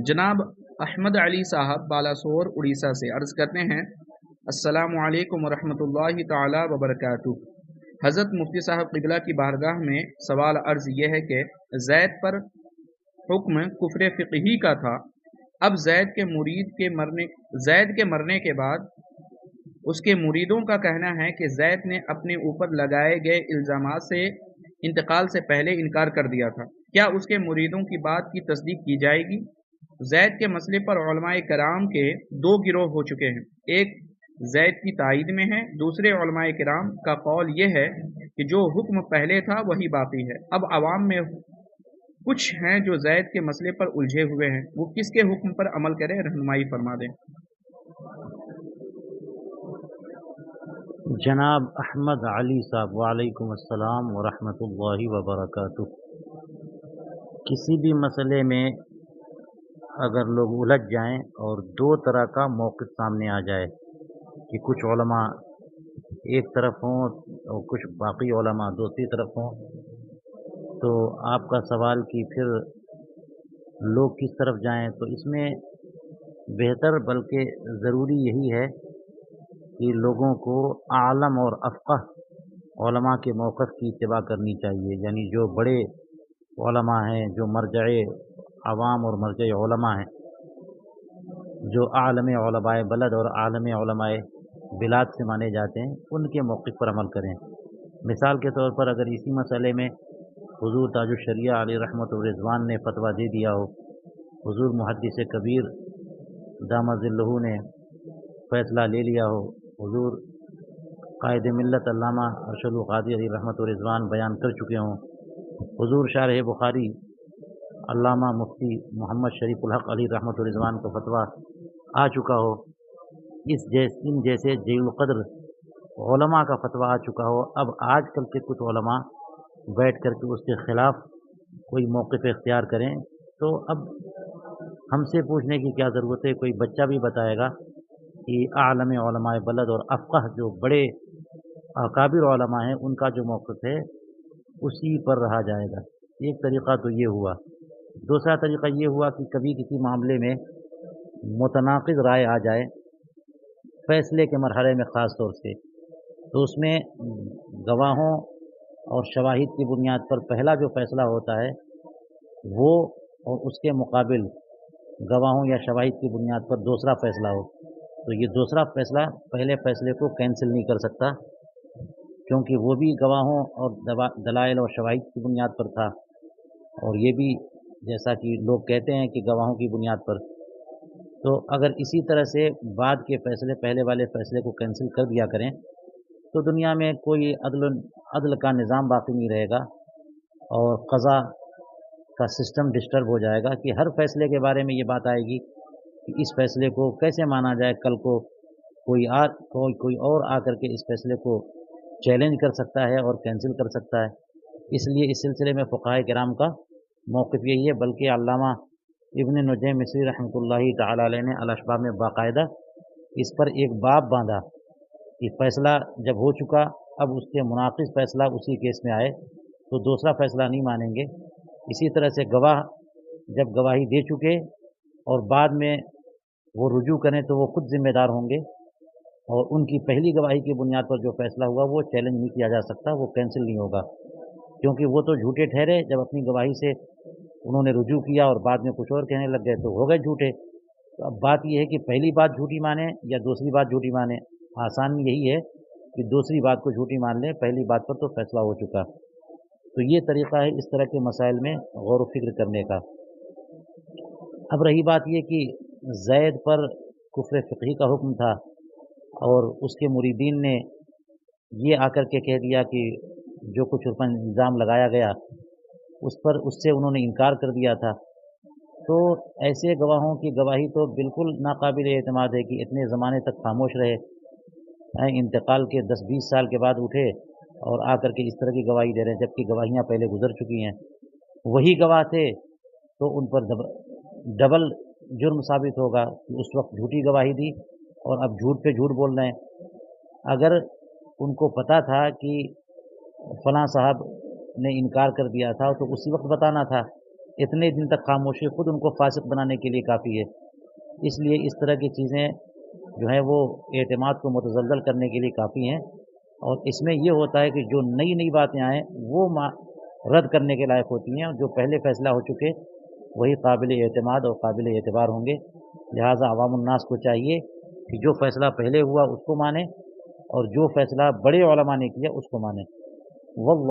जनाब अहमद अली साहब बालासोर उड़ीसा से अर्ज़ करते हैं, अस्सलामु अलैकुम वरहमतुल्लाहि ताला वबरकातुहू। हज़रत मुफ्ती साहब क़िबला की बारगाह में सवाल अर्ज़ ये है कि ज़ैद पर हुक्म कुफ्र फ़िक़ही का था। अब ज़ैद के मरने के बाद उसके मुरीदों का कहना है कि ज़ैद ने अपने ऊपर लगाए गए इल्ज़ामात से इंतकाल से पहले इनकार कर दिया था। क्या उसके मुरीदों की बात की तस्दीक की जाएगी? ज़ैद के मसले पर उलमाए कराम के दो गिरोह हो चुके हैं। एक ज़ैद की तायीद में है, दूसरे उलमाए किराम का कौल ये है कि जो हुक्म पहले था वही बाकी है। अब अवाम में कुछ हैं जो ज़ैद के मसले पर उलझे हुए हैं, वो किसके हुक्म पर अमल करें, रहनुमाई फरमा दें। जनाब अहमद अली साहब वालेकुम अस्सलाम वरहमतुल्लाहि वबरकातुह। किसी भी मसले में अगर लोग उलझ जाएं और दो तरह का मौक़िफ़ सामने आ जाए कि कुछ उलमा एक तरफ हों और कुछ बाकी उलमा दूसरी तरफ हों, तो आपका सवाल कि फिर लोग किस तरफ जाएं, तो इसमें बेहतर बल्कि ज़रूरी यही है कि लोगों को आलम और अफ़क़ह उलमा के मौक़िफ़ की इत्तिबा करनी चाहिए। यानी जो बड़े उलमा हैं, जो मरजए अवाम और मरजए उलमा हैं, जो आलम उलमाए बलद और आलम उलमाए बिलाद से माने जाते हैं, उनके मौक़िफ़ पर अमल करें। मिसाल के तौर पर अगर इसी मसले में हुज़ूर ताजुश शरिया अलैहि रहमत व रिज़वान ने फ़तवा दे दिया हो, हुज़ूर मुहद्दिस कबीर दामद-ज़िल्लुहु ने फ़ैसला ले लिया हो, हुज़ूर क़ाइद मिल्लत अल्लामा अरशदुल क़ादी अलैहि रहमत व रिज़वान बयान कर चुके हों, हुज़ूर शारह बुख़ारी अल्लामा मुफ्ती मोहम्मद शरीफुल हक़ अलैहि रहमत व रिज़वान का फ़तवा आ चुका हो, इन जैसे जलील क़द्र उलमा का फ़तवा आ चुका हो, अब आजकल के कुछ उलमा बैठ कर के उसके ख़िलाफ़ कोई मौक़िफ़ इख्तियार करें, तो अब हमसे पूछने की क्या ज़रूरत है। कोई बच्चा भी बताएगा कि आलम उलमाए बलद और अफ़क़ह जो बड़े अकाबिर उलमा हैं, उनका जो मौक़िफ़ है उसी पर रहा जाएगा। एक तरीक़ा तो ये हुआ। दूसरा तरीक़ा ये हुआ कि कभी किसी मामले में मुतनाक़िज़ राय आ जाए, फ़ैसले के मरहले में ख़ास तौर से, तो उसमें गवाहों और शवाहिद की बुनियाद पर पहला जो फ़ैसला होता है वो, और उसके मुकाबिल गवाहों या शवाहिद की बुनियाद पर दूसरा फ़ैसला हो, तो ये दूसरा फ़ैसला पहले फ़ैसले को कैंसिल नहीं कर सकता, क्योंकि वो भी गवाहों और दलाइल और शवाहिद की बुनियाद पर था, और ये भी जैसा कि लोग कहते हैं कि गवाहों की बुनियाद पर। तो अगर इसी तरह से बाद के फ़ैसले पहले वाले फ़ैसले को कैंसिल कर दिया करें, तो दुनिया में कोई अदल का निज़ाम बाकी नहीं रहेगा और क़ज़ा का सिस्टम डिस्टर्ब हो जाएगा कि हर फ़ैसले के बारे में ये बात आएगी कि इस फ़ैसले को कैसे माना जाए। कल को कोई और आकर के इस फ़ैसले को चैलेंज कर सकता है और कैंसिल कर सकता है। इसलिए इस सिलसिले में फ़ुक़हाए किराम का मौक़िफ़ यही है, बल्कि अल्लामा इब्न नुजैम मिस्री रहमतुल्लाहि तआला अलैह ने अल-अशबाह में बाकायदा इस पर एक बाब बाँधा कि फ़ैसला जब हो चुका, अब उसके मुनाक़िज़ फ़ैसला उसी केस में आए तो दूसरा फ़ैसला नहीं मानेंगे। इसी तरह से गवाह जब गवाही दे चुके और बाद में वो रुजू करें तो वो खुद ज़िम्मेदार होंगे, और उनकी पहली गवाही की बुनियाद पर जो फ़ैसला हुआ वो चैलेंज नहीं किया जा सकता, वो कैंसिल नहीं होगा, क्योंकि वो तो झूठे ठहरे जब अपनी गवाही से उन्होंने रुजू किया और बाद में कुछ और कहने लग गए तो हो गए झूठे। तो अब बात ये है कि पहली बात झूठी माने या दूसरी बात झूठी माने। आसानी यही है कि दूसरी बात को झूठी मान लें, पहली बात पर तो फ़ैसला हो चुका। तो ये तरीक़ा है इस तरह के मसाइल में गौर व फ़िक्र करने का। अब रही बात ये कि ज़ैद पर कुफ़्र फ़िक़ही का हुक्म था और उसके मुरीदीन ने ये आकर के कह दिया कि जो कुछ उस पर इल्ज़ाम लगाया गया उससे उन्होंने इनकार कर दिया था, तो ऐसे गवाहों की गवाही तो बिल्कुल नाक़ाबिल एतमाद है कि इतने ज़माने तक ख़ामोश रहे, इंतकाल के 10-20 साल के बाद उठे और आकर के इस तरह की गवाही दे रहे हैं, जबकि गवाहियाँ पहले गुज़र चुकी हैं। वही गवाह थे तो उन पर डबल जुर्म साबित होगा कि उस वक़्त झूठी गवाही दी और अब झूठ पे झूठ बोल रहे हैं। अगर उनको पता था कि फ़लाँ साहब ने इनकार कर दिया था तो उसी वक़्त बताना था اتنے دن تک خاموشی خود ان کو فاسق بنانے کے لیے کافی ہے۔ اس لیے اس طرح کی چیزیں جو ہیں وہ اعتماد کو متزلزل کرنے کے لیے کافی ہیں، اور اس میں یہ ہوتا ہے کہ جو نئی نئی باتیں آئیں وہ رد کرنے کے لائق ہوتی ہیں، اور جو پہلے فیصلہ ہو چکے وہی قابل اعتماد اور قابل اعتبار ہوں گے۔ لہٰذا عوام الناس کو چاہیے کہ جو فیصلہ پہلے ہوا اس کو مانیں، اور جو فیصلہ بڑے علماء نے کیا اس کو مانیں۔ واللہ